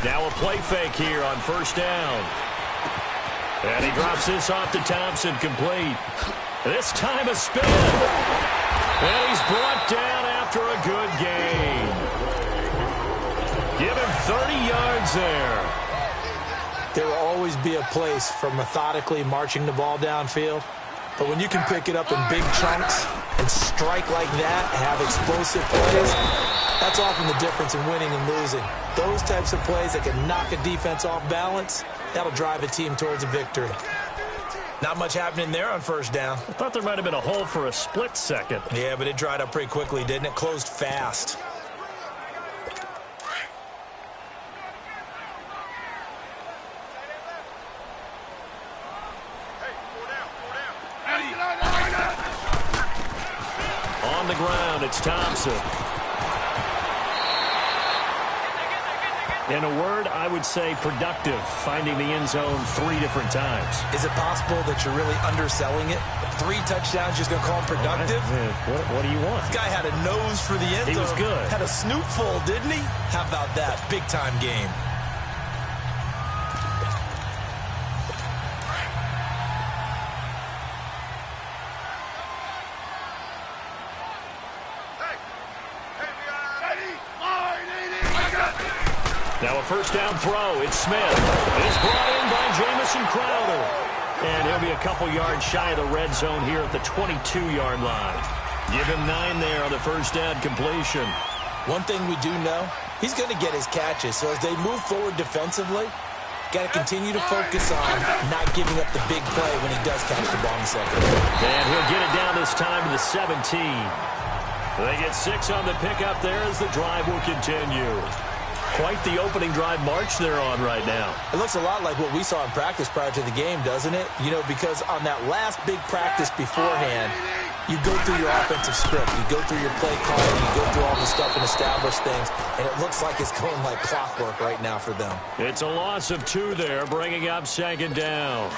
Now a play fake here on first down. And he drops this off to Thompson, complete. This time a spin. And he's brought down after a good gain. Give him 30 yards there. There will always be a place for methodically marching the ball downfield. But when you can pick it up in big chunks and strike like that, have explosive plays, that's often the difference in winning and losing. Those types of plays that can knock a defense off balance, that'll drive a team towards a victory. Not much happening there on first down. I thought there might have been a hole for a split second. Yeah, but it dried up pretty quickly, didn't it? Closed fast. On the ground, it's Thompson. In a word, I would say productive, finding the end zone 3 different times. Is it possible that you're really underselling it? 3 touchdowns, just going to call him productive? What do you want? This guy had a nose for the end zone. He was good. Had a snoot full, didn't he? How about that? Big-time game. Now a first down throw. It's Smith. It's brought in by Jamison Crowder. And he'll be a couple yards shy of the red zone here at the 22-yard line. Give him 9 there on the first down completion. One thing we do know, he's going to get his catches. So as they move forward defensively, got to continue to focus on not giving up the big play when he does catch the ball in the second. And he'll get it down this time to the 17. They get 6 on the pickup there as the drive will continue. Quite the opening drive march they're on right now. It looks a lot like what we saw in practice prior to the game, doesn't it? You know, because on that last big practice beforehand, you go through your offensive script, you go through your play calling, you go through all the stuff and establish things, and it looks like it's going like clockwork right now for them. It's a loss of 2 there, bringing up second down.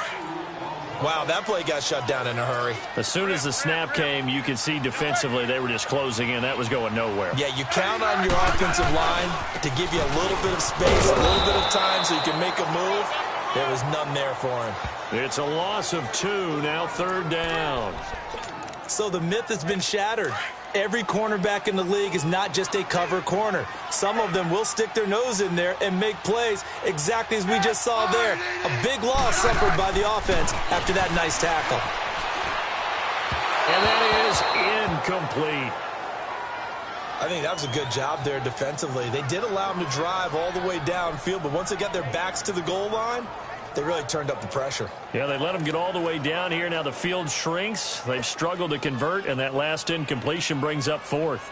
Wow, that play got shut down in a hurry. As soon as the snap came, you could see defensively they were just closing in. That was going nowhere. Yeah, you count on your offensive line to give you a little bit of space, a little bit of time so you can make a move. There was none there for him. It's a loss of 2, now third down. So the myth has been shattered. Every cornerback in the league is not just a cover corner. Some of them will stick their nose in there and make plays exactly as we just saw there. A big loss suffered by the offense after that nice tackle. And that is incomplete. I think that was a good job there defensively. They did allow them to drive all the way downfield, but once they got their backs to the goal line, they really turned up the pressure. Yeah, they let them get all the way down here. Now the field shrinks. They've struggled to convert, and that last incompletion brings up 4th.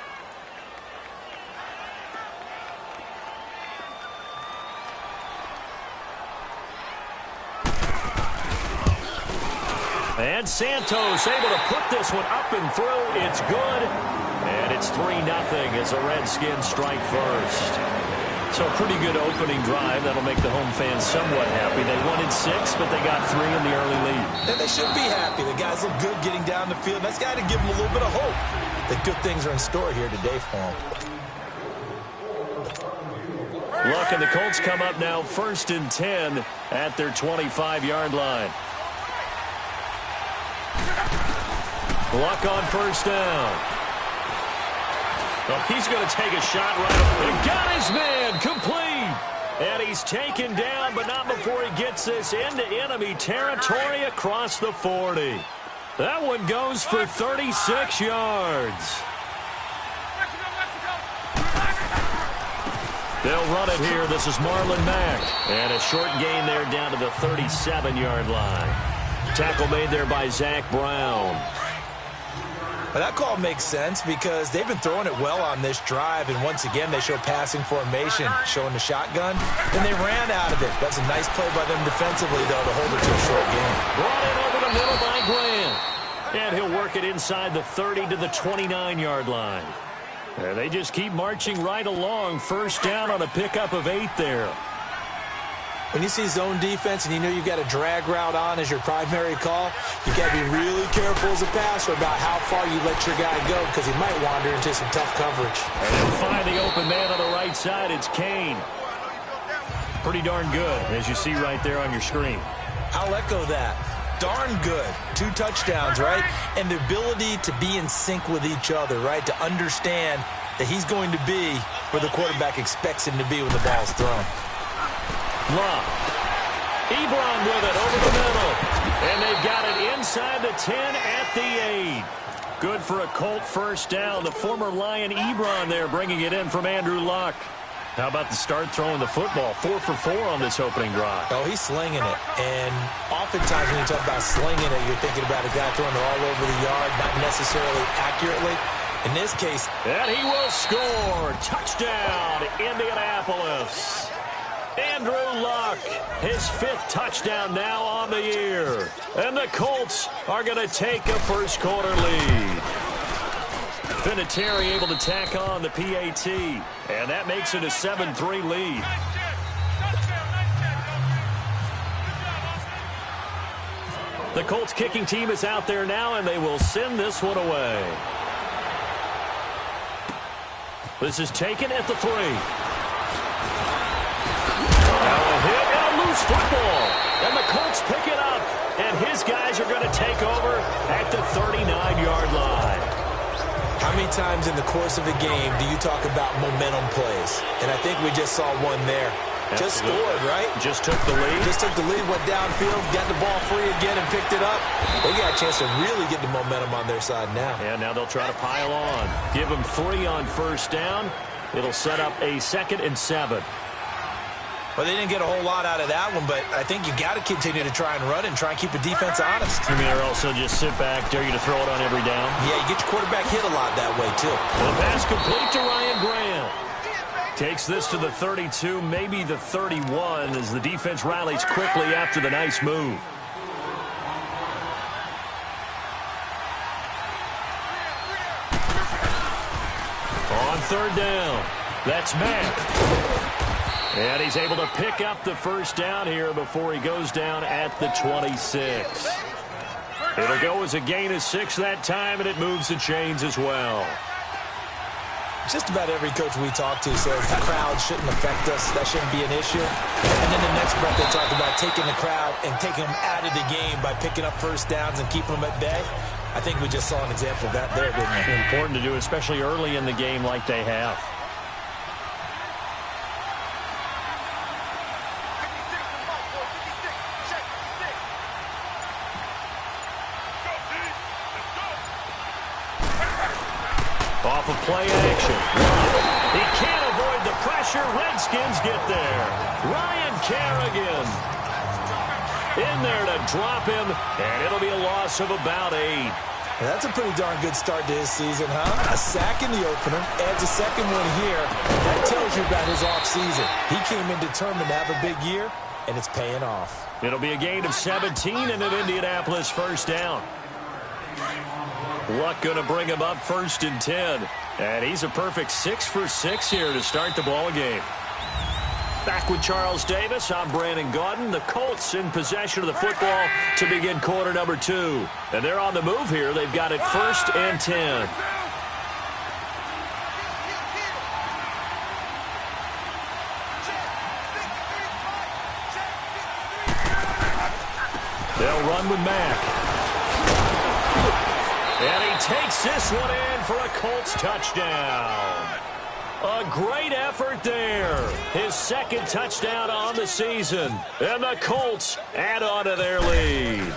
And Santos able to put this one up and through. It's good. And it's 3-0 as the Redskins strike first. So a pretty good opening drive. That'll make the home fans somewhat happy. They wanted 6, but they got 3 in the early lead. And they should be happy. The guys look good getting down the field. That's got to give them a little bit of hope that good things are in store here today for them. Look, and the Colts come up now 1st and 10 at their 25-yard line. Luck on first down. Well, he's going to take a shot right away. And got his man complete. And he's taken down, but not before he gets this into enemy territory across the 40. That one goes for 36 yards. They'll run it here. This is Marlon Mack. And a short gain there down to the 37-yard line. Tackle made there by Zach Brown. Well, that call makes sense because they've been throwing it well on this drive, and once again they show passing formation, showing the shotgun, and they ran out of it. That's a nice play by them defensively, though, to hold it to a short game. Brought in over the middle by Grant. And he'll work it inside the 30 to the 29-yard line. And they just keep marching right along. First down on a pickup of 8 there. When you see zone defense and you know you've got a drag route on as your primary call, you've got to be really careful as a passer about how far you let your guy go because he might wander into some tough coverage. And they'll find the open man on the right side. It's Kane. Pretty darn good, as you see right there on your screen. I'll echo that. Darn good. 2 touchdowns, right? And the ability to be in sync with each other, right? To understand that he's going to be where the quarterback expects him to be when the ball's thrown. Love. Ebron with it over the middle. And they've got it inside the 10 at the 8. Good for a Colt first down. The former Lion Ebron there bringing it in from Andrew Luck. How about the start throwing the football? 4 for 4 on this opening drive. Oh, he's slinging it. And oftentimes when you talk about slinging it, you're thinking about a guy throwing it all over the yard, not necessarily accurately. In this case. And he will score. Touchdown, Indianapolis. Andrew Luck, his 5th touchdown now on the year. And the Colts are going to take a first-quarter lead. Vinatieri able to tack on the PAT, and that makes it a 7-3 lead. The Colts kicking team is out there now, and they will send this one away. This is taken at the 3. Now a hit and a loose football, and the Colts pick it up, and his guys are going to take over at the 39-yard line. How many times in the course of a game do you talk about momentum plays? And I think we just saw one there. Absolutely. Just scored, right? Just took the lead. Just took the lead, went downfield, got the ball free again and picked it up. They got a chance to really get the momentum on their side now. And now they'll try to pile on. Give them 3 on first down. It'll set up a 2nd and 7. Well, they didn't get a whole lot out of that one, but I think you got to continue to try and run and try and keep the defense honest. You mean, or also just sit back, dare you to throw it on every down? Yeah, you get your quarterback hit a lot that way, too. The pass complete to Ryan Grant. Takes this to the 32, maybe the 31, as the defense rallies quickly after the nice move. On 3rd down, that's Mack. And he's able to pick up the first down here before he goes down at the 26. It'll go as a gain of 6 that time, and it moves the chains as well. Just about every coach we talk to says the crowd shouldn't affect us. That shouldn't be an issue. And then the next breath they talk about taking the crowd and taking them out of the game by picking up first downs and keeping them at bay. I think we just saw an example of that there, didn't we? Important to do, especially early in the game like they have. Off of play action. He can't avoid the pressure. Redskins get there. Ryan Kerrigan in there to drop him, and it'll be a loss of about 8. That's a pretty darn good start to his season, huh? A sack in the opener, adds a second one here. That tells you about his offseason. He came in determined to have a big year, and it's paying off. It'll be a gain of 17 and an Indianapolis first down. Luck going to bring him up 1st and 10. And he's a perfect 6 for 6 here to start the ball game. Back with Charles Davis, I'm Brandon Gaudin. The Colts in possession of the football to begin quarter number 2. And they're on the move here. They've got it 1st and 10. They'll run with Mack. And he takes this one in for a Colts touchdown. A great effort there. His 2nd touchdown on the season. And the Colts add on to their lead.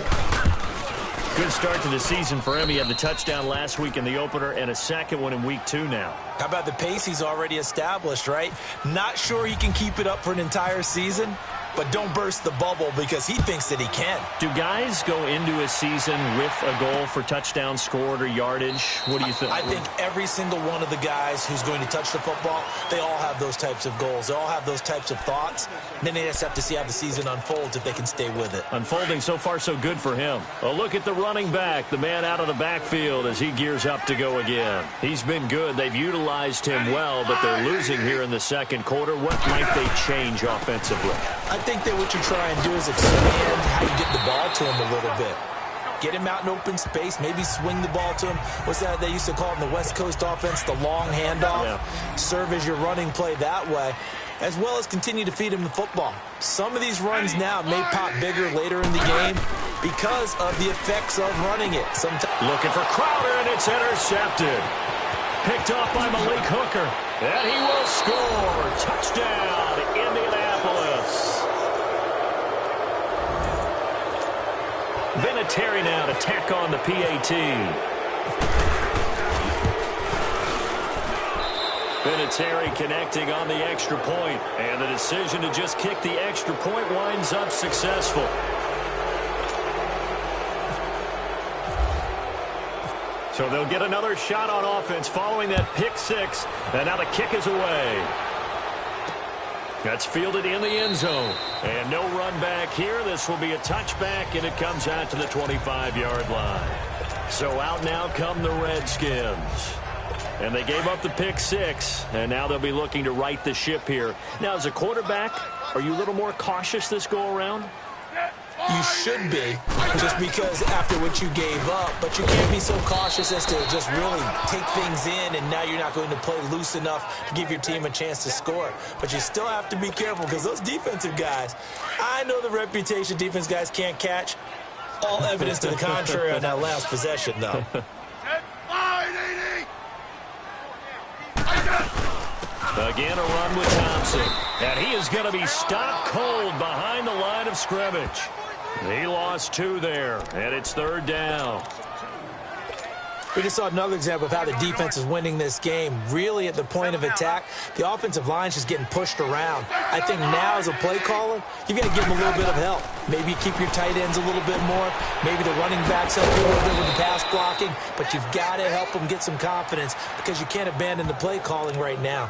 Good start to the season for him. He had the touchdown last week in the opener and a second one in week 2 now. How about the pace he's already established, right? Not sure he can keep it up for an entire season, but don't burst the bubble because he thinks that he can. Do guys go into a season with a goal for touchdown scored or yardage? What do you think? I think every single one of the guys who's going to touch the football, they all have those types of goals. They all have those types of thoughts. And then they just have to see how the season unfolds if they can stay with it. Unfolding so far so good for him. A look at the running back, the man out of the backfield as he gears up to go again. He's been good. They've utilized him well, but they're losing here in the 2nd quarter. What might they change offensively? I think that what you try and do is expand how you get the ball to him a little bit. Get him out in open space, maybe swing the ball to him. What's that they used to call it in the West Coast offense, the long handoff? Yeah. Serve as your running play that way. as well as continue to feed him the football. Some of these runs now may pop bigger later in the game because of the effects of running it. Looking for Crowder, and it's intercepted. Picked off by Malik Hooker, and he will score. Touchdown, Indianapolis. Vinatieri now to tack on the PAT. Vinatieri connecting on the extra point, and the decision to just kick the extra point winds up successful. So they'll get another shot on offense following that pick six, and now the kick is away. That's fielded in the end zone. And no run back here. This will be a touchback, and it comes out to the 25-yard line. So out now come the Redskins. And they gave up the pick six, and now they'll be looking to right the ship here. Now, as a quarterback, are you a little more cautious this go-around? You should be, just because after what you gave up, but you can't be so cautious as to just really take things in, and now you're not going to play loose enough to give your team a chance to score. But you still have to be careful because those defensive guys, I know the reputation defense guys can't catch. All evidence to the contrary on that last possession, though. Again, a run with Thompson. And he is going to be stopped cold behind the line of scrimmage. He lost two there, and it's third down. We just saw another example of how the defense is winning this game. Really, at the point of attack, the offensive line is just getting pushed around. I think now, as a play caller, you've got to give them a little bit of help. Maybe keep your tight ends a little bit more. Maybe the running backs help you a little bit with the pass blocking. But you've got to help them get some confidence because you can't abandon the play calling right now.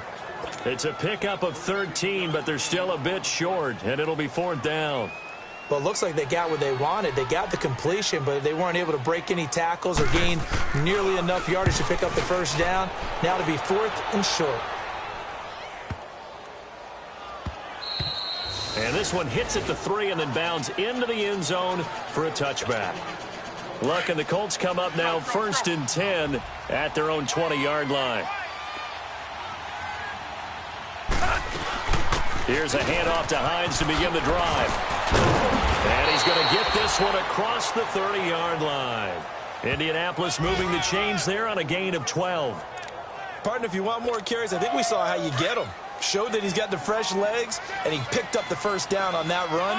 It's a pickup of 13, but they're still a bit short, and it'll be fourth down. Well, it looks like they got what they wanted. They got the completion, but they weren't able to break any tackles or gain nearly enough yardage to pick up the first down. Now to be fourth and short. And this one hits at the 3 and then bounds into the end zone for a touchback. Luck and the Colts come up now first and 10 at their own 20-yard line. Here's a handoff to Hines to begin the drive. And he's going to get this one across the 30-yard line. Indianapolis moving the chains there on a gain of 12. Partner, if you want more carries, I think we saw how you get him. Showed that he's got the fresh legs, and he picked up the first down on that run.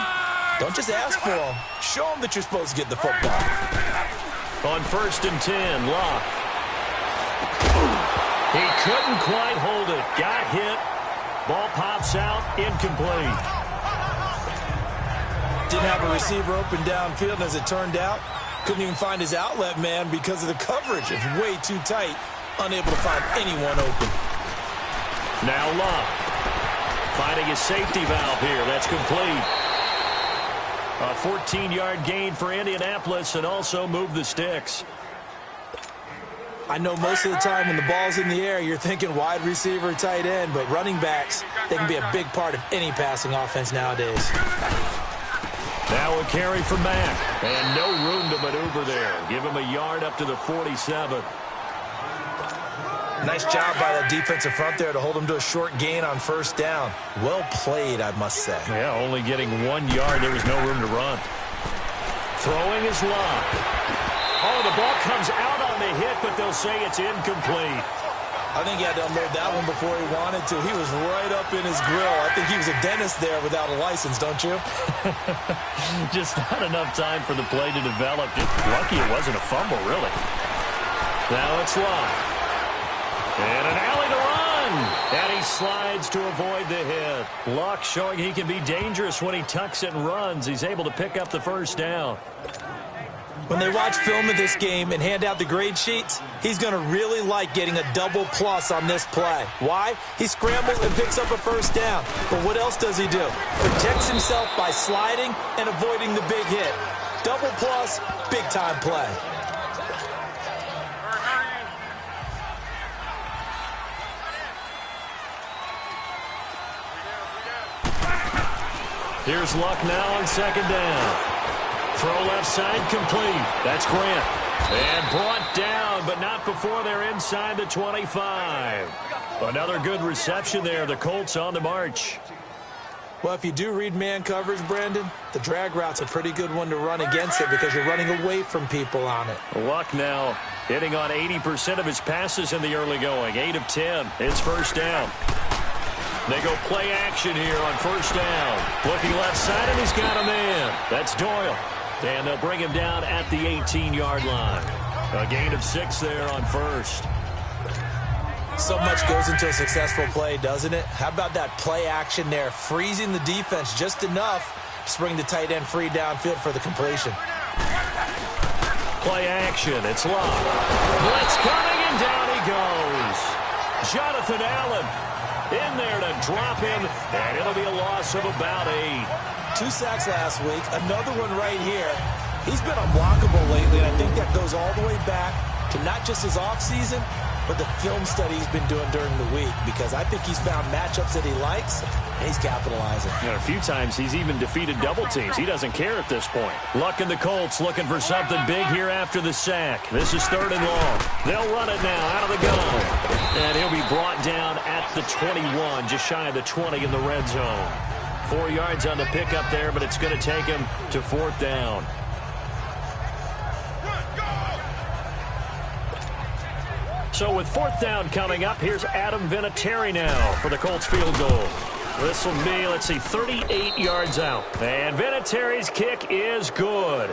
Don't just ask for him. Show him that you're supposed to get the football. On first and 10, Locke. He couldn't quite hold it. Got hit. Ball pops out, incomplete. Didn't have a receiver open downfield, and as it turned out, couldn't even find his outlet man because of the coverage. It's way too tight, unable to find anyone open. Now Locke finding a safety valve here. That's complete. A 14-yard gain for Indianapolis and also move the sticks. I know most of the time when the ball's in the air, you're thinking wide receiver, tight end, but running backs, they can be a big part of any passing offense nowadays. Now a carry from Mack, and no room to maneuver there. Give him a yard up to the 47. Nice job by that defensive front there to hold him to a short gain on first down. Well played, I must say. Yeah, only getting 1 yard. There was no room to run. Throwing is Locke. Oh, the ball comes out on the hit, but they'll say it's incomplete. I think he had to unload that one before he wanted to. He was right up in his grill. I think he was a dentist there without a license, don't you? Just not enough time for the play to develop. Just lucky it wasn't a fumble, really. Now it's Locke. And an alley to run. And he slides to avoid the hit. Locke showing he can be dangerous when he tucks it and runs. He's able to pick up the first down. When they watch film of this game and hand out the grade sheets, he's going to really like getting a double plus on this play. Why? He scrambles and picks up a first down. But what else does he do? Protects himself by sliding and avoiding the big hit. Double plus, big-time play. Here's Luck now on second down. Throw left side complete. That's Grant. And brought down, but not before they're inside the 25. Another good reception there. The Colts on the march. Well, if you do read man coverage, Brandon, the drag route's a pretty good one to run against it because you're running away from people on it. Luck now hitting on 80% of his passes in the early going. 8 of 10. It's first down. They go play action here on first down. Looking left side, and he's got a man. That's Doyle. And they'll bring him down at the 18-yard line. A gain of 6 there on first. So much goes into a successful play, doesn't it? How about that play action there, freezing the defense just enough to bring the tight end free downfield for the completion. Play action. It's locked. Blitz coming, and down he goes. Jonathan Allen in there to drop him, and it'll be a loss of about 8. 2 sacks last week, another one right here. He's been unblockable lately, and I think that goes all the way back to not just his offseason, but the film study he's been doing during the week, because I think he's found matchups that he likes, and he's capitalizing. And a few times he's even defeated double teams. He doesn't care at this point. Luck and the Colts looking for something big here after the sack. This is 3rd and long. They'll run it now out of the gun. And he'll be brought down at the 21, just shy of the 20 in the red zone. 4 yards on the pickup there, but it's going to take him to 4th down. So with 4th down coming up, here's Adam Vinatieri now for the Colts field goal. This will be, let's see, 38 yards out. And Vinatieri's kick is good.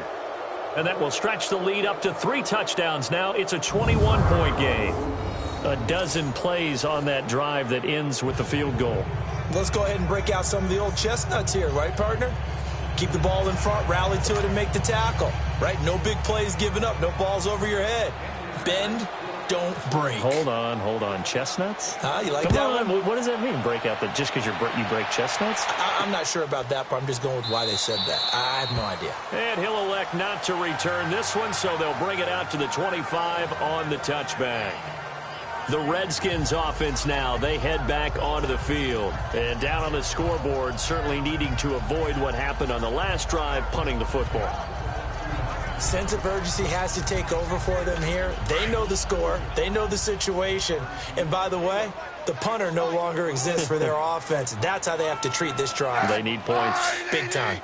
And that will stretch the lead up to 3 touchdowns now. It's a 21-point game. A dozen plays on that drive that ends with the field goal. Let's go ahead and break out some of the old chestnuts here, right, partner? Keep the ball in front, rally to it, and make the tackle, right? No big plays given up, no balls over your head. Bend, don't break. Hold on. Chestnuts? Huh? You like Come that on. one? What does that mean, break out? Just because you break chestnuts? I'm not sure about that, but I'm just going with why they said that. I have no idea. And he'll elect not to return this one, so they'll bring it out to the 25 on the touchback. The Redskins offense now, they head back onto the field. And down on the scoreboard, certainly needing to avoid what happened on the last drive, punting the football. Sense of urgency has to take over for them here. They know the score. They know the situation. And by the way, the punter no longer exists for their offense. That's how they have to treat this drive. They need points. Big time.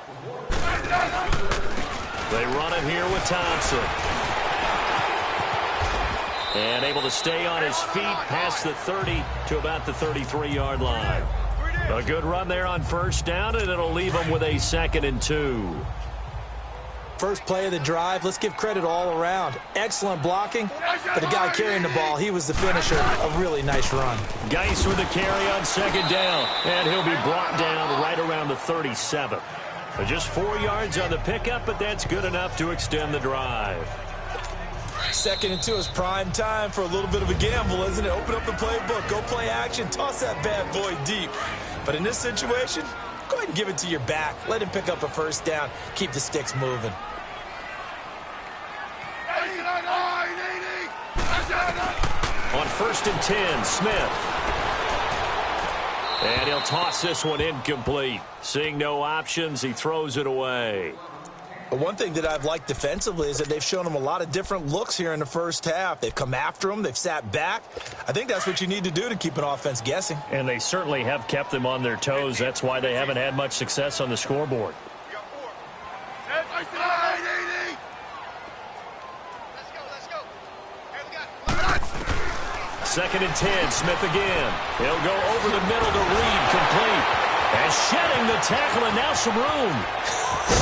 They run it here with Thompson. And able to stay on his feet past the 30 to about the 33-yard line. A good run there on first down, and it'll leave them with a 2nd and 2. First play of the drive, let's give credit all around. Excellent blocking, but the guy carrying the ball, he was the finisher. A really nice run. Geis with the carry on 2nd down, and he'll be brought down right around the 37. So just 4 yards on the pickup, but that's good enough to extend the drive. 2nd and 2 is prime time for a little bit of a gamble, isn't it? Open up the playbook, go play action, toss that bad boy deep. But in this situation, go ahead and give it to your back. Let him pick up a first down. Keep the sticks moving. On 1st and 10, Smith. And he'll toss this one incomplete. Seeing no options, he throws it away. But one thing that I've liked defensively is that they've shown him a lot of different looks here in the first half. They've come after him. They've sat back. I think that's what you need to do to keep an offense guessing. And they certainly have kept them on their toes. That's why they haven't had much success on the scoreboard. Second and 10, Smith again. He'll go over the middle to Reed, complete. And shedding the tackle, and now some room.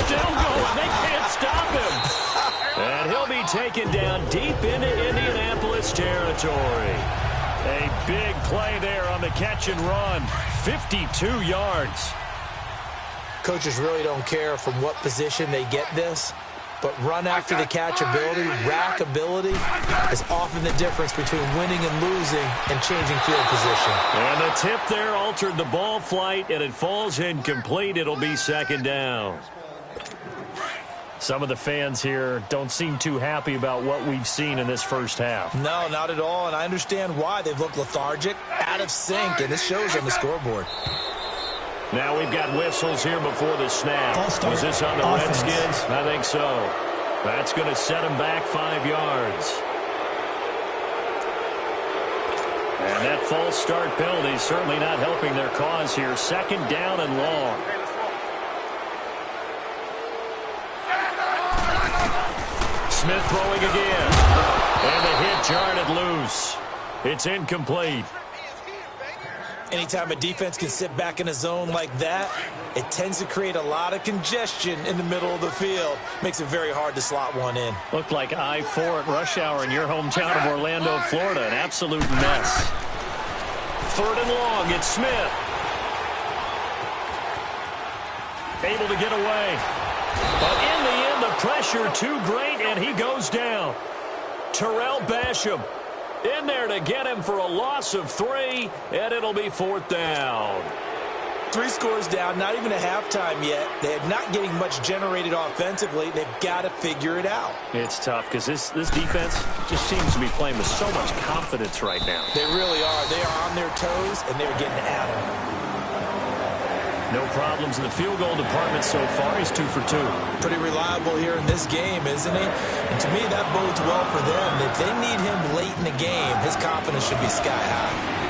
Still going. They can't stop him. And he'll be taken down deep into Indianapolis territory. A big play there on the catch and run. 52 yards. Coaches really don't care from what position they get this. But run after the catch ability, rack ability is often the difference between winning and losing and changing field position. And the tip there altered the ball flight, and it falls incomplete. It'll be 2nd down. Some of the fans here don't seem too happy about what we've seen in this first half. No, not at all, and I understand why. They've looked lethargic, out of sync, and this shows on the scoreboard. Now we've got whistles here before the snap. Was this on the Redskins? I think so. That's going to set him back 5 yards. And that false start penalty is certainly not helping their cause here. 2nd down and long. Smith throwing again. And the hit jarred it loose. It's incomplete. Anytime a defense can sit back in a zone like that, it tends to create a lot of congestion in the middle of the field. Makes it very hard to slot one in. Looked like I-4 at rush hour in your hometown of Orlando, Florida. An absolute mess. 3rd and long. It's Smith. Able to get away. But in the end, the pressure too great, and he goes down. Terrell Basham in there to get him for a loss of 3, and it'll be 4th down. 3 scores down, not even a halftime yet. They're not getting much generated offensively. They've got to figure it out. It's tough because this defense just seems to be playing with so much confidence right now. They really are. They are on their toes, and they're getting at them. No problems in the field goal department so far. He's 2 for 2. Pretty reliable here in this game, isn't he? And to me, that bodes well for them. If they need him late in the game, his confidence should be sky high.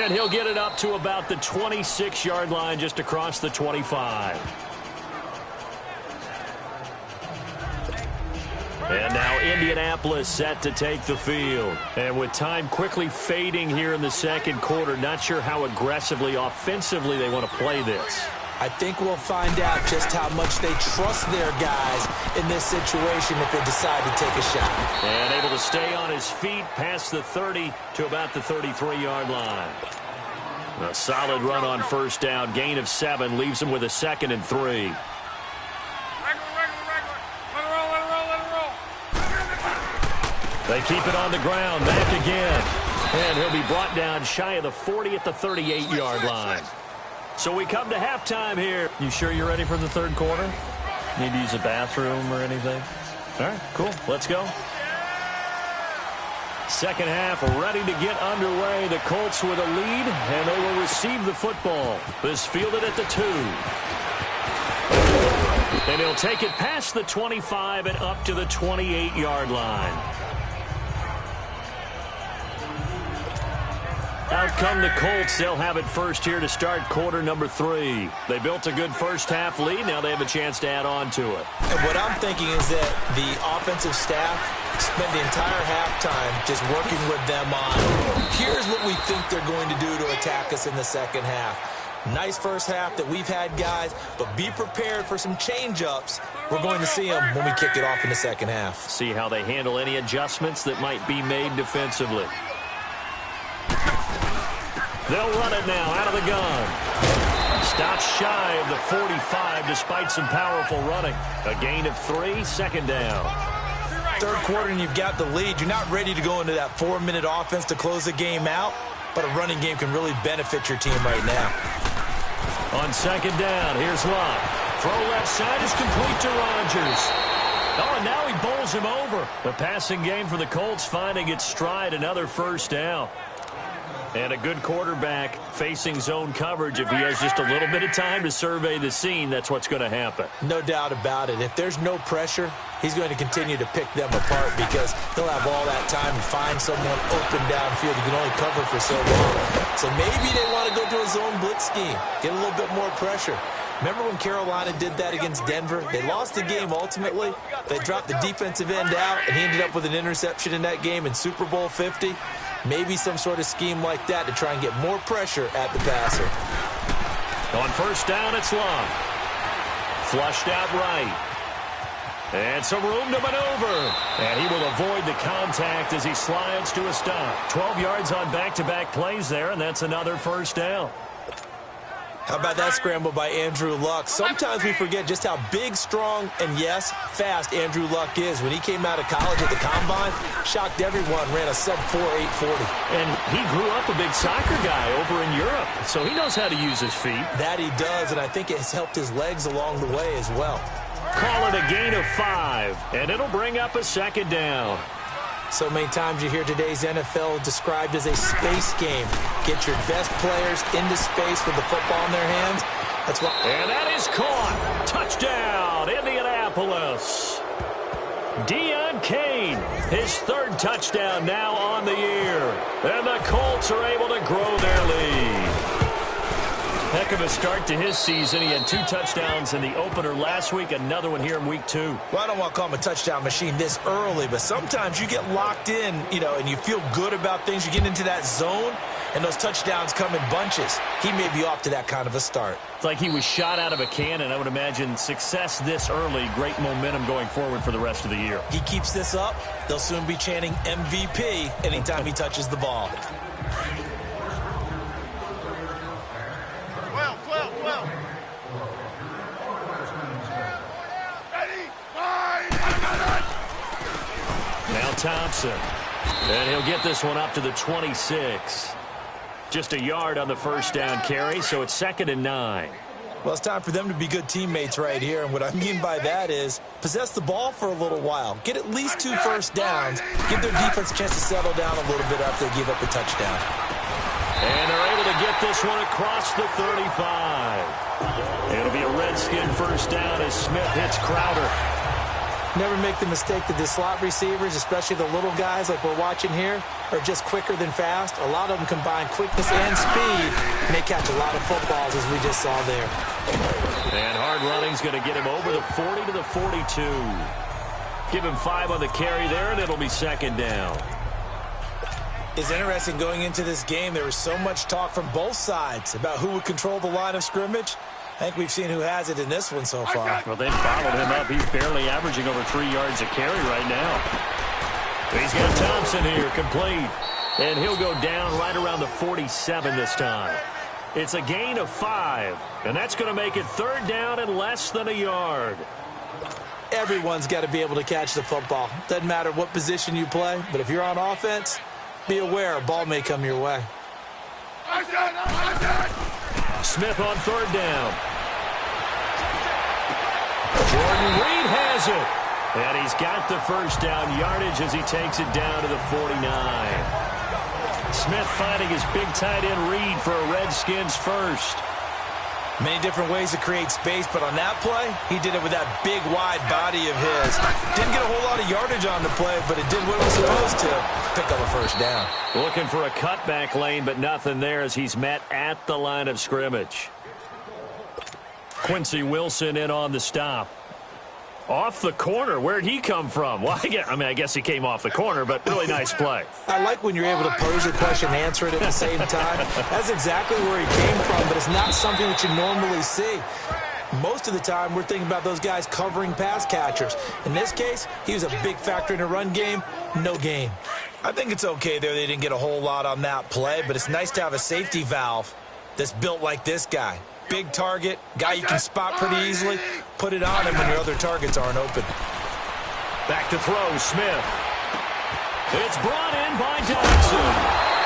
And he'll get it up to about the 26-yard line, just across the 25. And now Indianapolis set to take the field. And with time quickly fading here in the 2nd quarter, not sure how aggressively, offensively they want to play this. I think we'll find out just how much they trust their guys in this situation if they decide to take a shot. And able to stay on his feet past the 30 to about the 33-yard line. A solid run on 1st down. Gain of 7 leaves him with a 2nd and 3. They keep it on the ground. Back again. And he'll be brought down shy of the 40 at the 38-yard line. So we come to halftime here. You sure you're ready for the 3rd quarter? Need to use a bathroom or anything? All right, cool. Let's go. 2nd half ready to get underway. The Colts with a lead, and they will receive the football. This fielded at the 2. And he'll take it past the 25 and up to the 28-yard line. Out come the Colts. They'll have it first here to start quarter number 3. They built a good 1st half lead. Now they have a chance to add on to it. And what I'm thinking is that the offensive staff spent the entire halftime just working with them on, here's what we think they're going to do to attack us in the 2nd half. Nice 1st half that we've had, guys, but be prepared for some change-ups. We're going to see them when we kick it off in the 2nd half. See how they handle any adjustments that might be made defensively. They'll run it now out of the gun. Stops shy of the 45 despite some powerful running. A gain of 3, 2nd down. 3rd quarter and you've got the lead. You're not ready to go into that 4-minute offense to close the game out, but a running game can really benefit your team right now. On 2nd down, here's Locke. Throw left side is complete to Rodgers. Oh, and now he bowls him over. The passing game for the Colts finding its stride, another 1st down. And a good quarterback facing zone coverage. If he has just a little bit of time to survey the scene, that's what's going to happen. No doubt about it. If there's no pressure, he's going to continue to pick them apart because he'll have all that time to find someone open downfield. He can only cover for so long. So maybe they want to go to a zone blitz scheme, get a little bit more pressure. Remember when Carolina did that against Denver? They lost the game ultimately. They dropped the defensive end out, and he ended up with an interception in that game in Super Bowl 50. Maybe some sort of scheme like that to try and get more pressure at the passer. On 1st down, it's Locke. Flushed out right. And some room to maneuver. And he will avoid the contact as he slides to a stop. 12 yards on back-to-back plays there, and that's another 1st down. How about that scramble by Andrew Luck? Sometimes we forget just how big, strong, and, yes, fast Andrew Luck is. When he came out of college at the Combine, shocked everyone, ran a sub-4 840. And he grew up a big soccer guy over in Europe, so he knows how to use his feet. That he does, and I think it has helped his legs along the way as well. Call it a gain of 5, and it'll bring up a 2nd down. So many times you hear today's NFL described as a space game. Get your best players into space with the football in their hands, That's what. And that is caught. Touchdown, Indianapolis. Deion Kane, his third touchdown now on the year. And the Colts are able to grow their lead. Heck of a start to his season. He had 2 touchdowns in the opener last week, another one here in week 2. Well, I don't want to call him a touchdown machine this early, but sometimes you get locked in, and you feel good about things. You get into that zone, and those touchdowns come in bunches. He may be off to that kind of a start. It's like he was shot out of a cannon. I would imagine success this early, great momentum going forward for the rest of the year. He keeps this up, they'll soon be chanting MVP anytime he touches the ball. 12. Now Thompson. And he'll get this one up to the 26. Just a yard on the first down carry, so it's 2nd and 9. Well, it's time for them to be good teammates right here, and what I mean by that is possess the ball for a little while. Get at least 2 first downs. Give their defense a chance to settle down a little bit after they give up a touchdown. And they're able to get this one across the 35. It'll be a Redskin first down as Smith hits Crowder. Never make the mistake that the slot receivers, especially the little guys like we're watching here, are just quicker than fast. A lot of them combine quickness and speed, and they catch a lot of footballs, as we just saw there. And hard running's going to get him over the 40 to the 42. Give him 5 on the carry there, and it'll be 2nd down. It's interesting going into this game. There was so much talk from both sides about who would control the line of scrimmage. I think we've seen who has it in this one so far. Well, they've bottled him up. He's barely averaging over 3 yards a carry right now. He's got Thompson here, complete. And he'll go down right around the 47 this time. It's a gain of 5, and that's going to make it 3rd down and less than a yard. Everyone's got to be able to catch the football. Doesn't matter what position you play, but if you're on offense, be aware a ball may come your way. Smith on 3rd down. Jordan Reed has it. And he's got the first down yardage as he takes it down to the 49. Smith finding his big tight end Reed for a Redskins first. Many different ways to create space, but on that play, he did it with that big, wide body of his. Didn't get a whole lot of yardage on the play, but it did what it was supposed to. Pick up a first down. Looking for a cutback lane, but nothing there as he's met at the line of scrimmage. Quincy Wilson in on the stop. Off the corner. Where'd he come from? Well, I guess he came off the corner, but really nice play. I like when you're able to pose a question and answer it at the same time. That's exactly where he came from, but it's not something that you normally see. Most of the time, we're thinking about those guys covering pass catchers. In this case, he was a big factor in the run game. No gain. I think it's okay there. They didn't get a whole lot on that play, but it's nice to have a safety valve that's built like this guy. Big target, guy you can spot pretty easily. Put it on him when your other targets aren't open. Back to throw, Smith. It's brought in by Dodson.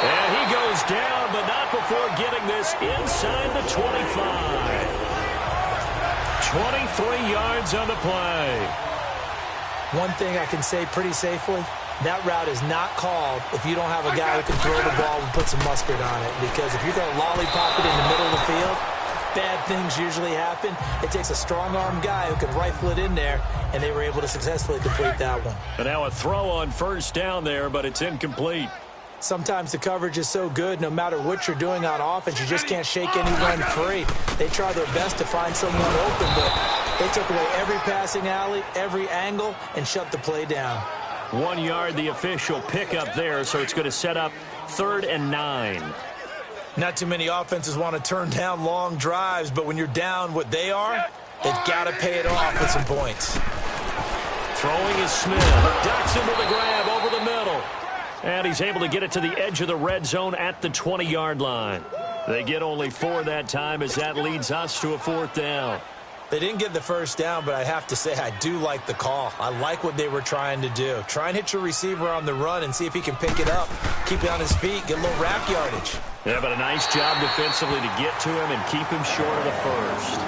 And he goes down, but not before getting this inside the 25. 23 yards on the play. One thing I can say pretty safely, that route is not called if you don't have a guy who can throw the ball and put some mustard on it. Because if you're going to lollipop it in the middle of the field, bad things usually happen. It takes a strong-arm guy who can rifle it in there, and they were able to successfully complete that one. And now a throw on first down there, but it's incomplete. Sometimes the coverage is so good, no matter what you're doing on offense, you just can't shake anyone free. They try their best to find someone open, but they took away every passing alley, every angle, and shut the play down. 1 yard, the official pickup there, so it's going to set up 3rd and 9. Not too many offenses want to turn down long drives, but when you're down what they are, they've got to pay it off with some points. Throwing is Smith. Ducks into the grab over the middle. And he's able to get it to the edge of the red zone at the 20-yard line. They get only 4 that time as that leads us to a 4th down. They didn't get the first down, but I have to say I do like the call. I like what they were trying to do. Try and hit your receiver on the run and see if he can pick it up. Keep it on his feet, get a little rack yardage. Yeah, but a nice job defensively to get to him and keep him short of the first.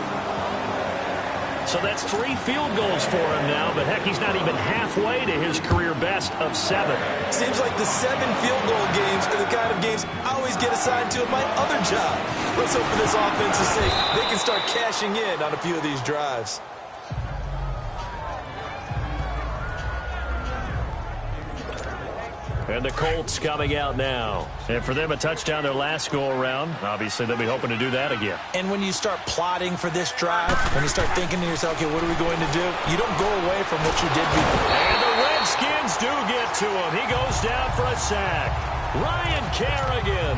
So that's 3 field goals for him now, but heck, he's not even halfway to his career best of 7. Seems like the 7 field goal games are the kind of games I always get assigned to at my other job. Let's hope for this offense's sake they can start cashing in on a few of these drives. And the Colts coming out now. And for them, a touchdown their last go-around. Obviously, they'll be hoping to do that again. And when you start plotting for this drive, when you start thinking to yourself, okay, what are we going to do? You don't go away from what you did before. And the Redskins do get to him. He goes down for a sack. Ryan Kerrigan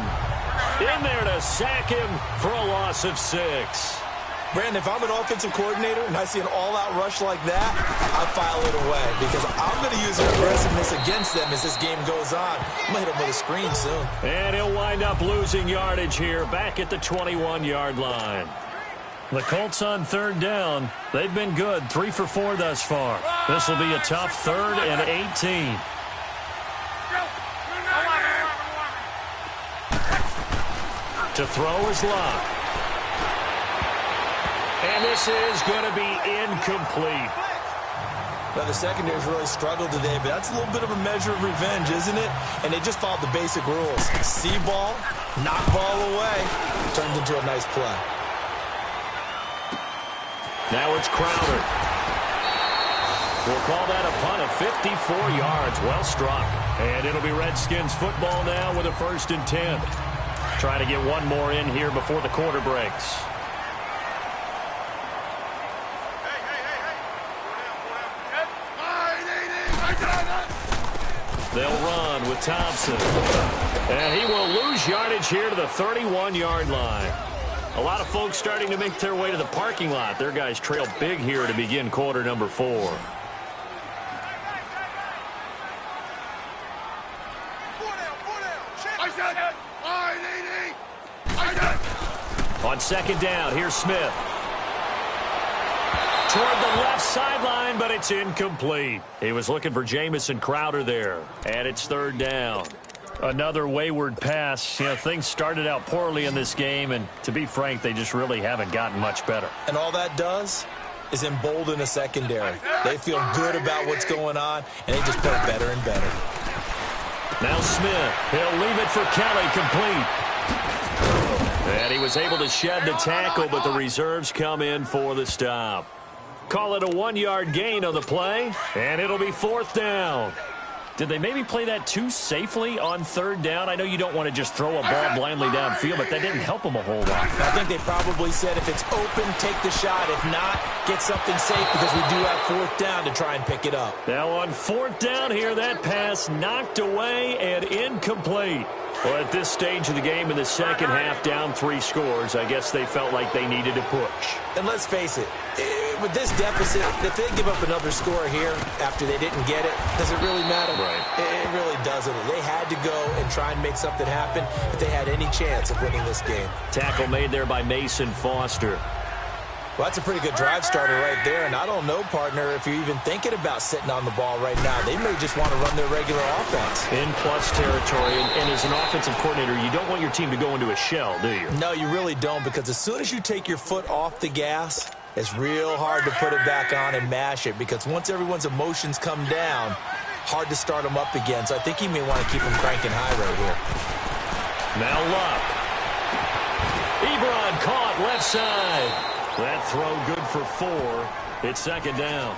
in there to sack him for a loss of 6. Brandon, if I'm an offensive coordinator and I see an all-out rush like that, I file it away because I'm going to use their aggressiveness against them as this game goes on. I'm going to hit them with a screen soon. And he'll wind up losing yardage here back at the 21-yard line. The Colts on 3rd down. They've been good, 3 for 4 thus far. This will be a tough 3rd and 18. To throw is Locke. And this is going to be incomplete. Now, the secondary's really struggled today, but that's a little bit of a measure of revenge, isn't it? And they just followed the basic rules. See ball, knock ball away. Turned into a nice play. Now it's Crowder. We'll call that a punt of 54 yards. Well struck. And it'll be Redskins football now with a 1st and 10. Trying to get one more in here before the quarter breaks. They'll run with Thompson. And he will lose yardage here to the 31-yard line. A lot of folks starting to make their way to the parking lot. Their guys trail big here to begin quarter number 4. On 2nd down, here's Smith. Toward the left sideline, but it's incomplete. He was looking for Jamison Crowder there. And it's 3rd down. Another wayward pass. You know, things started out poorly in this game, and to be frank, they just really haven't gotten much better. And all that does is embolden a secondary. They feel good about what's going on, and they just play better and better. Now Smith. He'll leave it for Kelly, complete. And he was able to shed the tackle, but the reserves come in for the stop. Call it a 1-yard gain on the play, and it'll be 4th down. Did they maybe play that too safely on 3rd down? I know you don't want to just throw a ball blindly downfield, but that didn't help them a whole lot. I think they probably said if it's open, take the shot. If not, get something safe because we do have 4th down to try and pick it up. Now on 4th down here, that pass knocked away and incomplete. Well, at this stage of the game in the second half, down 3 scores, I guess they felt like they needed to push. And let's face it, with this deficit, if they give up another score here after they didn't get it, does it really matter? Right. It really doesn't. They had to go and try and make something happen if they had any chance of winning this game. Tackle made there by Mason Foster. Well, that's a pretty good drive starter right there, and I don't know, partner, if you're even thinking about sitting on the ball right now. They may just want to run their regular offense. In plus territory, and as an offensive coordinator, you don't want your team to go into a shell, do you? No, you really don't, because as soon as you take your foot off the gas, it's real hard to put it back on and mash it, because once everyone's emotions come down, hard to start them up again. So I think he may want to keep them cranking high right here. Now Luck. Ebron caught left side. That throw good for 4. It's 2nd down.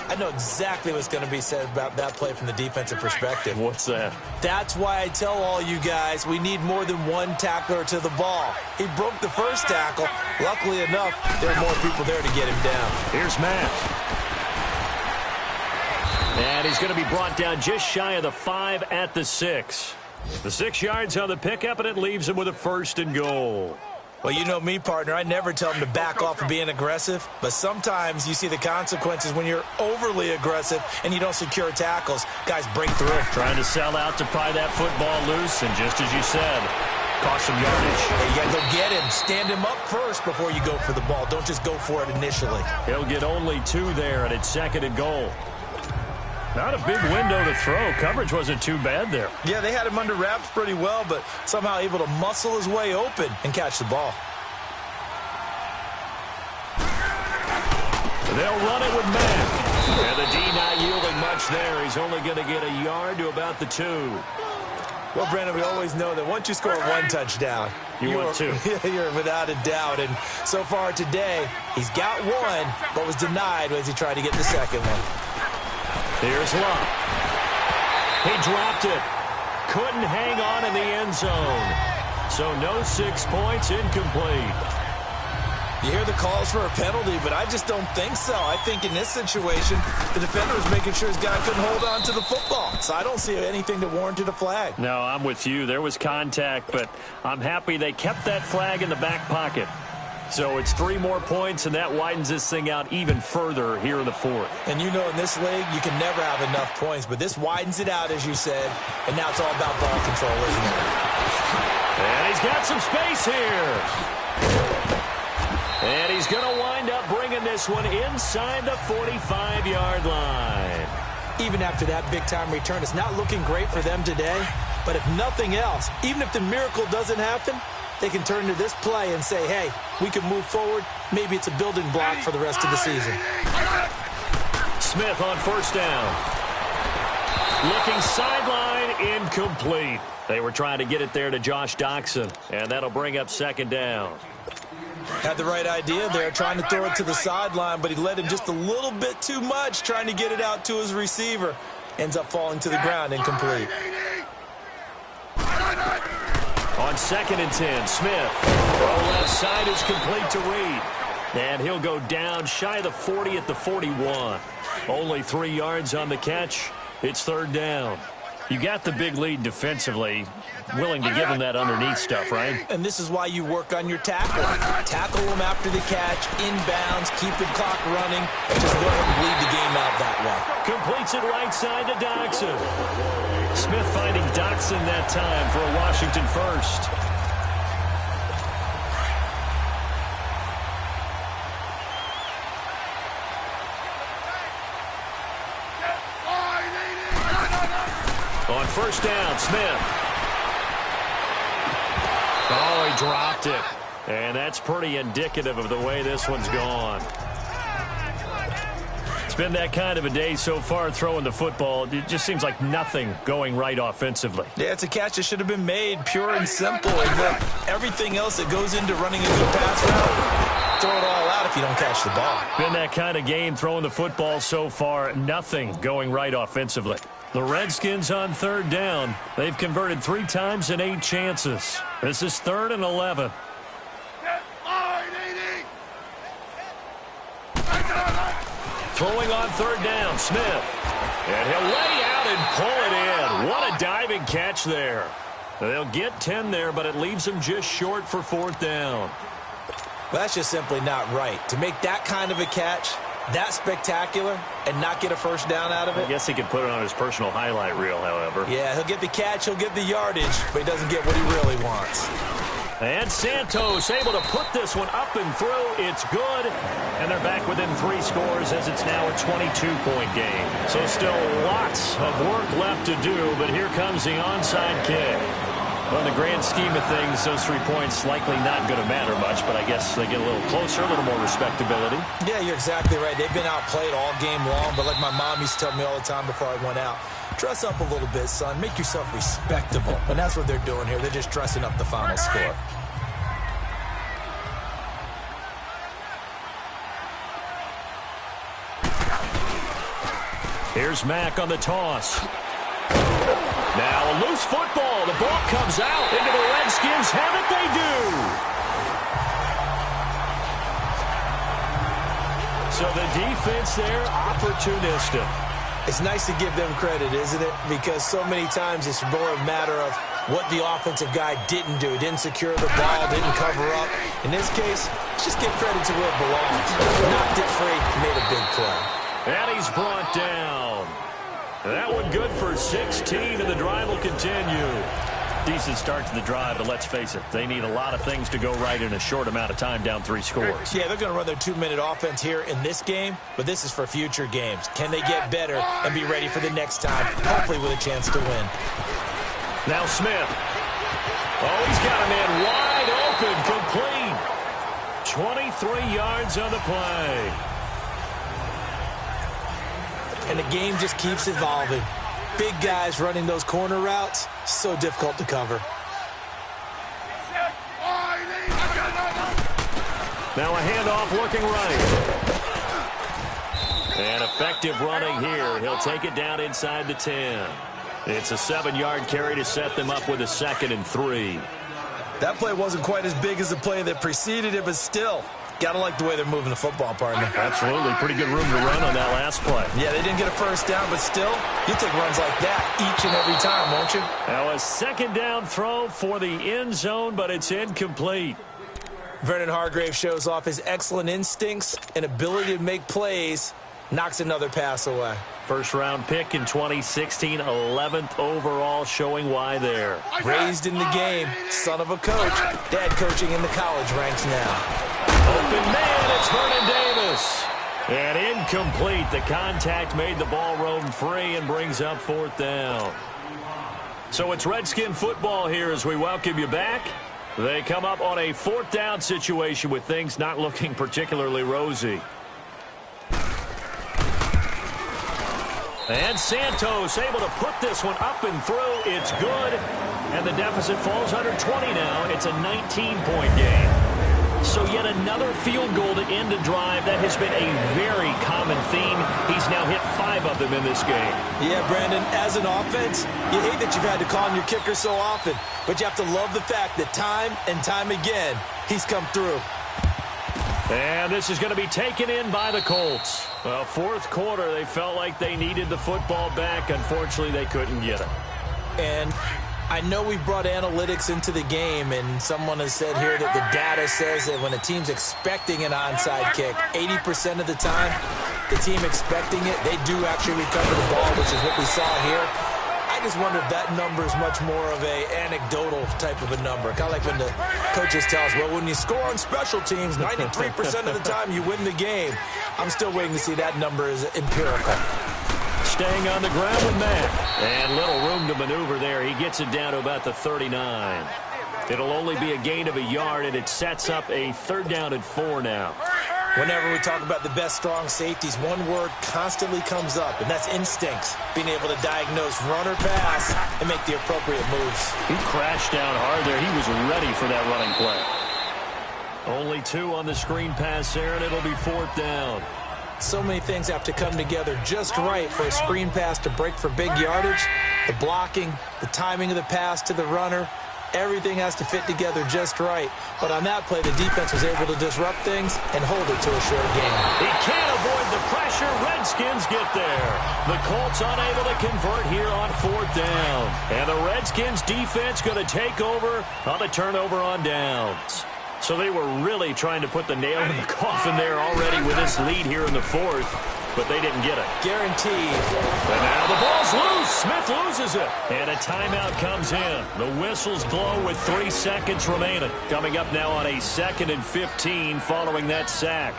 I know exactly what's going to be said about that play from the defensive perspective. What's that? That's why I tell all you guys we need more than one tackler to the ball. He broke the first tackle. Luckily enough, there are more people there to get him down. Here's Matt. And he's going to be brought down just shy of the 5 at the 6. The 6 yards on the pickup, and it leaves him with a 1st and goal. Well, you know me, partner. I never tell them to back off of being aggressive, but sometimes you see the consequences when you're overly aggressive and you don't secure tackles. Guys break through. Trying to sell out to pry that football loose, and just as you said, cost some yardage. Hey, you got to go get him. Stand him up first before you go for the ball. Don't just go for it initially. He'll get only 2 there, and it's 2nd and goal. Not a big window to throw. Coverage wasn't too bad there. Yeah, they had him under wraps pretty well, but somehow able to muscle his way open and catch the ball. They'll run it with Mack. And the D not yielding much there. He's only going to get a yard to about the 2. Well, Brandon, we always know that once you score one touchdown, you're 2. You're without a doubt. And so far today, he's got one, but was denied as he tried to get the second one. Here's Luck. He dropped it. Couldn't hang on in the end zone. So no 6 points, incomplete. You hear the calls for a penalty, but I just don't think so. I think in this situation, the defender was making sure his guy couldn't hold on to the football. So I don't see anything that warranted a flag. No, I'm with you. There was contact, but I'm happy they kept that flag in the back pocket. So it's 3 more points, and that widens this thing out even further here in the 4th. And you know in this league, you can never have enough points, but this widens it out, as you said, and now it's all about ball control, isn't it? And he's got some space here. And he's going to wind up bringing this one inside the 45-yard line. Even after that big-time return, it's not looking great for them today. But if nothing else, even if the miracle doesn't happen, they can turn to this play and say, hey, we can move forward. Maybe it's a building block for the rest of the season. Smith on first down. Looking sideline, incomplete. They were trying to get it there to Josh Doxson, and that'll bring up second down. Had the right idea there, trying to throw it to the sideline, but he led him just a little bit too much, trying to get it out to his receiver. Ends up falling to the ground, incomplete. On 2nd and 10, Smith. Throw left side is complete to Reed. And he'll go down shy of the 40 at the 41. Only 3 yards on the catch. It's 3rd down. You got the big lead defensively. Willing to give him that underneath stuff, right? And this is why you work on your tackle. Tackle him after the catch, inbounds, keep the clock running, and just let him bleed the game out that way. Completes it right side to Doxson. Smith finding Doxson that time for a Washington first. On first down, Smith. Oh, he dropped it. And that's pretty indicative of the way this one's gone. It's been that kind of a day so far throwing the football. It just seems like nothing going right offensively. Yeah, it's a catch that should have been made, pure and simple. And everything else that goes into running a good pass route, throw it all out if you don't catch the ball. Been that kind of game throwing the football so far. Nothing going right offensively. The Redskins on 3rd down. They've converted 3 times in 8 chances. This is 3rd and 11. Throwing on 3rd down, Smith. And he'll lay out and pull it in. What a diving catch there. They'll get 10 there, but it leaves them just short for 4th down. Well, that's just simply not right. To make that kind of a catch, that spectacular, and not get a first down out of it. I guess he could put it on his personal highlight reel, however. Yeah, he'll get the catch, he'll get the yardage, but he doesn't get what he really wants. And Santos able to put this one up and through. It's good. And they're back within 3 scores as it's now a 22-point game. So still lots of work left to do, but here comes the onside kick. Well, in the grand scheme of things, those 3 points likely not going to matter much, but I guess they get a little closer, a little more respectability. Yeah, you're exactly right. They've been outplayed all game long, but like my mom used to tell me all the time before I went out, dress up a little bit, son. Make yourself respectable. And that's what they're doing here. They're just dressing up the final score. Here's Mack on the toss. Now a loose football. The ball comes out into the Redskins. Have it they do. So the defense there, opportunistic. It's nice to give them credit, isn't it? Because so many times it's more a matter of what the offensive guy didn't do. Didn't secure the ball, didn't cover up. In this case, let's just give credit to where it belongs. Knocked it free, made a big play. And he's brought down. That one good for 16, and the drive will continue. Decent start to the drive, but let's face it, they need a lot of things to go right in a short amount of time, down 3 scores. Yeah, they're going to run their 2-minute offense here in this game, but this is for future games. Can they get better and be ready for the next time, hopefully with a chance to win? Now Smith. Oh, he's got a man wide open, complete. 23 yards on the play. and the game just keeps evolving. Big guys running those corner routes, so difficult to cover. Now a handoff looking right. And effective running here. He'll take it down inside the 10. It's a 7-yard carry to set them up with a 2nd and 3. That play wasn't quite as big as the play that preceded it, but still, got to like the way they're moving the football, partner. Absolutely. Pretty good room to run on that last play. Yeah, they didn't get a first down, but still, you take runs like that each and every time, won't you? Now a 2nd down throw for the end zone, but it's incomplete. Vernon Hargrave shows off his excellent instincts and ability to make plays, knocks another pass away. First-round pick in 2016, 11th overall, showing why there. Raised in the game, son of a coach, dad coaching in the college ranks now. Open man, it's Vernon Davis. And incomplete. The contact made the ball roam free and brings up 4th down. So it's Redskin football here as we welcome you back. They come up on a 4th down situation with things not looking particularly rosy. And Santos able to put this one up and through. It's good. And the deficit falls under 20 now. It's a 19-point game. So yet another field goal to end a drive. That has been a very common theme. He's now hit 5 of them in this game. Yeah, Brandon, as an offense, you hate that you've had to call on your kicker so often. But you have to love the fact that time and time again, he's come through. And this is going to be taken in by the Colts. Well, 4th quarter, they felt like they needed the football back. Unfortunately, they couldn't get it. And I know we've brought analytics into the game, and someone has said here that the data says that when a team's expecting an onside kick, 80% of the time, the team expecting it, they do actually recover the ball, which is what we saw here. I just wonder if that number is much more of a anecdotal type of a number. Kind of like when the coaches tell us, well, when you score on special teams, 93% of the time you win the game. I'm still waiting to see that number is empirical. Staying on the ground with Mack. And little room to maneuver there. He gets it down to about the 39. It'll only be a gain of a yard, and it sets up a 3rd down and 4 now. Whenever we talk about the best strong safeties, one word constantly comes up, and that's instincts. Being able to diagnose run or pass and make the appropriate moves. He crashed down hard there. He was ready for that running play. Only 2 on the screen pass there, and it'll be 4th down. So many things have to come together just right for a screen pass to break for big yardage. The blocking, the timing of the pass to the runner, everything has to fit together just right. But on that play, the defense was able to disrupt things and hold it to a short game. He can't avoid the pressure. Redskins get there. The Colts unable to convert here on 4th down. And the Redskins defense going to take over on the turnover on downs. So they were really trying to put the nail in the coffin there already with this lead here in the 4th, but they didn't get it. Guaranteed. And now the ball's loose. Smith loses it. And a timeout comes in. The whistles blow with 3 seconds remaining. Coming up now on a 2nd and 15 following that sack.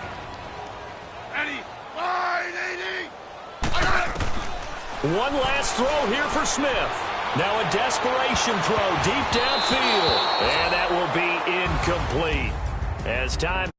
One last throw here for Smith. Now a desperation throw deep downfield. And that will be incomplete. As time